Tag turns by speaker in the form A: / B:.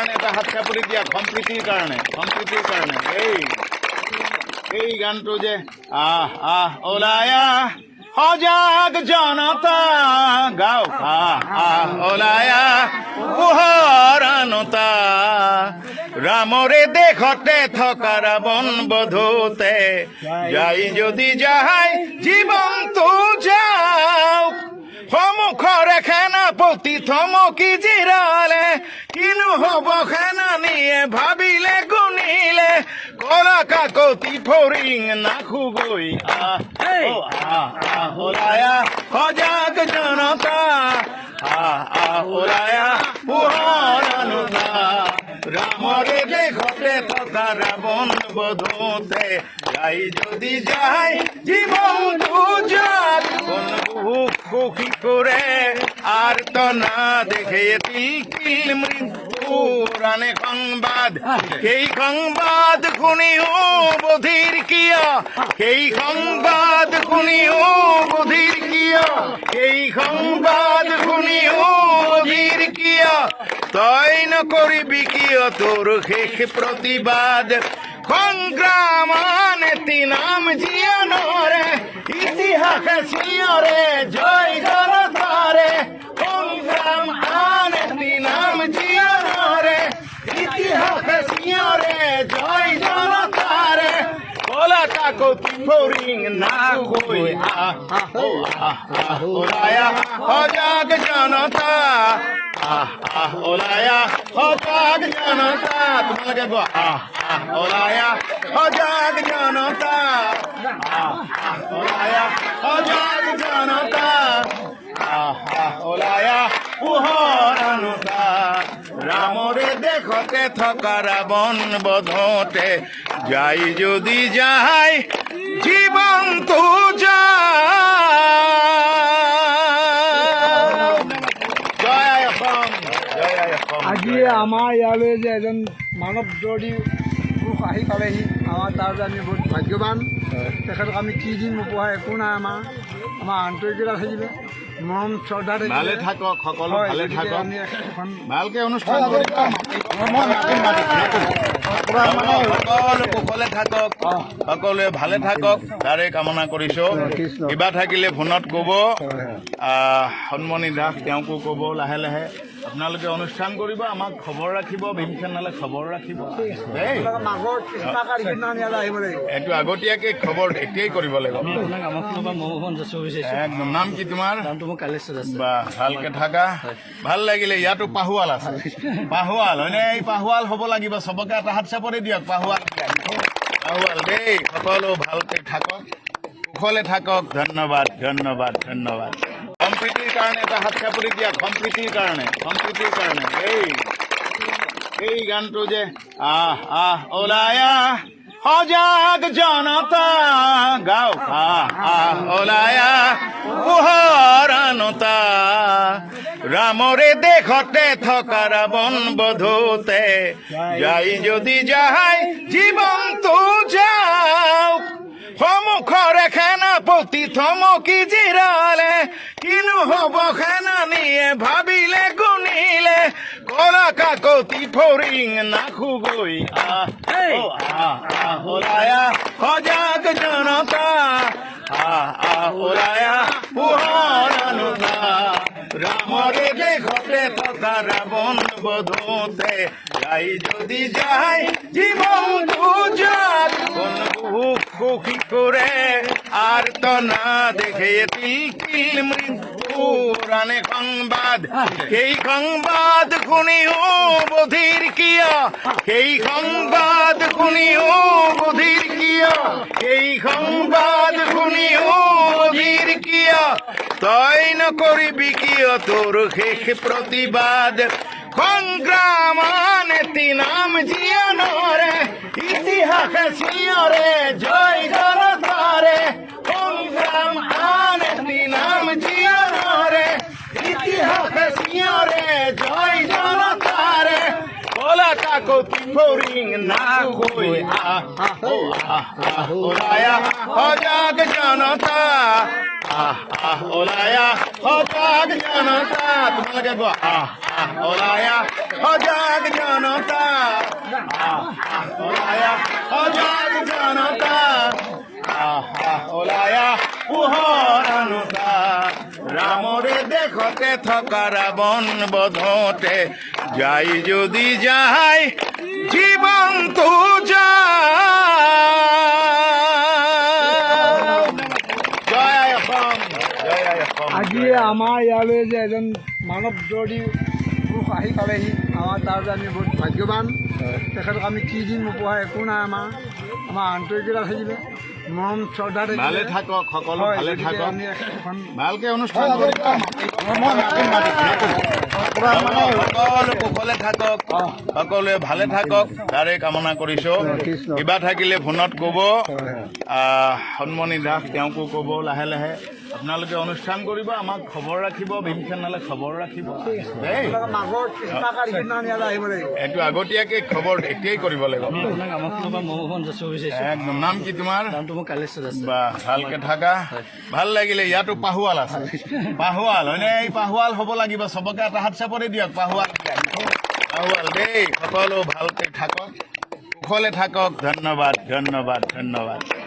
A: কাৰণে এটা হাত চাপৰি দিয়া সম্প্ৰীতিৰ কাৰণে এই গানটো যে আহ আহ ওলাই আহ সজাগ জনতা গাও আহ আহ ওলাই আহ পোহৰানতা ৰামৰে দেশতে থকা ৰাৱণ বধূতে যাই যদি যায় জীৱনটো যাওক সন্মুখৰে সেনাপতি থমকি জিৰালে কিনো হব সেনানীয়ে ভাবিলে গুণিলে কলা কাকতি ফৰিং নাখুগৈ ওলাই আহ সজাগ জনতা ওলাই আহ পোহৰানতা ৰামৰে দেশতে থকা ৰাৱণ বধূতে যাই যদি যায় জীৱনটো যাক সুখী কৰে আর তো না দেখে তিল মৃত্যুর আনে সংবাদ সেই সংবাদ শুনিও বধির কিয় সেই সংবাদ শুনিও বধির কিয় সেই সংবাদ শুনিও বধির কিয় তই নকৰিবি কিয় তোৰ শেষ প্ৰতিবাদ সংগ্ৰাম নেতি নাম জীয়নৰে ইতিহাসে চিঞৰে জয় জনতাৰে সংগ্ৰাম নেতি নাম জীয়নৰে ইতিহাসে চিঞৰে জয় জনতাৰে কলা কাকতি ফৰিং নাখুগৈ ওলাই আহ সজাগ জনতা ওলাই আহ সজাগ জনতা তোমালোকে কোৱা ওলাই আহ সজাগ জনতা ওলাই আহ সজাগ জনতা ওলাই আহ পোহৰানতা ৰামৰে দেশতে থকা ৰাৱণ বধতে যাই যদি যায় জীৱনটো
B: আজি আমাৰ ইয়ালৈ যে এজন মানৱ দৰ্দী পুৰুষ আহি পালেহি আমাৰ তাৰ আমি বহুত ভাগ্যৱান তেখেতক আমি কি দিম উপহাৰ একো নাই আমাৰ আন্তৰিকতা থাকিব মৰম শ্ৰদ্ধা থাকিব
A: ভালে থাকক সকলো ভালে থাকক
B: আমি এখন
A: ভালকে অনুষ্ঠান কৰিবা সকলো কুশলে থাকক সকলোৱে ভালে থাকক তাৰে কামনা কৰিছো কিবা থাকিলে ফোনত ক'ব সন্মণি দাস তেওঁকো ক'ব লাহে লাহে আপোনালোকে অনুষ্ঠান কৰিব আমাক খবৰ ৰাখিব ভীমখেনালে খবৰ ৰাখিব দেই এইটো আগতীয়াকে খবৰ এতিয়াই কৰিব লাগিব একদম নাম কি তোমাৰ বা ভালকে থাকা ভাল লাগিলে ইয়াতো পাহুৱাল আছে পাহুৱাল হয়নে এই পাহুৱাল হ'ব লাগিব চবকে এটা হাত চাপৰি দিয়ক পাহুৱাল দেই সকলো ভালকে থাকক কুশলে থাকক ধন্যবাদ ধন্যবাদ ধন্যবাদ সম্প্ৰীতিৰ কাৰণে এটা হাত চাপৰি দিয়া সম্প্ৰীতিৰ কাৰণে এই গানটো যে আহ আহ ওলাই আহ সজাগ জনতা গাও ওলাই আহ পোহৰানতা ৰামৰে দেশতে থকা ৰাৱণ বধূতে যাই যদি যায় জীৱনটো যাওক সন্মুখৰে সেনাপতি থমকি জিৰালে কিনো হব সেনানীয়ে ভাবিলে গুণিলে কলা কাকতি ফৰিং নাখুগৈ ওলাই আহ সজাগ জনতা ওলাই আহ পোহৰানতা ৰামৰে দেশতে থকা ৰাৱণ বধূতে যাই যদি যায় জীৱনটো যাক সুখী কৰে আর তো না দেখে তিল মৃত্যুর আনে সংবাদ সেই সংবাদ শুনিও বধির কিয় সেই সংবাদ শুনিও বধির কিয় সেই সংবাদ শুনিও বধির কিয় তই নকৰিবি কিয় তোৰ শেষ প্ৰতিবাদ সংগ্ৰাম নেতি নাম জীয়নৰে ইতিহাসে চিঞৰে জয় জনতাৰে সংগ্ৰাম নেতি নাম জীয়নৰে ইতিহাসে চিঞৰে জয় জনতাৰে কলা কাকতি ফৰিং নাখুগৈ ওলাই আহ সজাগ জনতা ওলায়া সজাগ জনতা তোমালোকে কোৱা ওলায়া সজাগ জনতা ওলায়া সজাগ জনতা ওলায়া পোহৰ আনতা ৰামৰে দেশতে থকা ৰাৱণ বধতে যাই যদি যায় জীৱনটো জয় আই অসম জয় আই অসম
B: আজি আমাৰ ইয়ালৈ যে এজন মানৱ দৰ্দী পুৰুষ আহি পালেহি আমাৰ তাৰ আমি বহুত ভাগ্যৱান তেখেতক আমি কি দিম উপহাৰ একো নাই আমাৰ আন্তৰিকতা থাকিব মৰম শ্ৰদ্ধা থাকিব
A: ভালে থাকক সকলো
B: হয়,
A: ভালে
B: গতিকে
A: থাকক
B: আমি এখন
A: ভালকে অনুষ্ঠান কৰিবা সকলো কুশলে থাকক সকলোৱে ভালে থাকক তাৰে কামনা কৰিছো কিবা থাকিলে ফোনত ক'ব সন্মণি দাস তেওঁকো ক'ব লাহে লাহে আপোনালোকে অনুষ্ঠান কৰিব আমাক খবৰ ৰাখিব ভীমখেনালে খবৰ ৰাখিব দেই
B: মাঘৰ কৃষ্ণ কাৰিদিনাখন ইয়ালৈ আহিব লাগিব
A: এইটো আগতীয়াকৈ খবৰ এতিয়াই কৰিব লাগিব
C: আপোনাক আমাৰ ফালৰ পৰা মহোহন যাচিব বিচাৰিছোঁ
A: একদম নাম কি তোমাৰ
C: নামটো মোৰ কালেশ্বৰ আছে
A: বা ভালকে থাকা ভাল লাগিলে ইয়াতো পাহুৱাল আছে পাহুৱাল হয়নে এই পাহুৱাল হ'ব লাগিব চবকে এটা হাত চাপৰি দিয়ক পাহুৱাল পাহুৱাল দেই সকলো ভালকে থাকক কুশলে থাকক ধন্যবাদ ধন্যবাদ ধন্যবাদ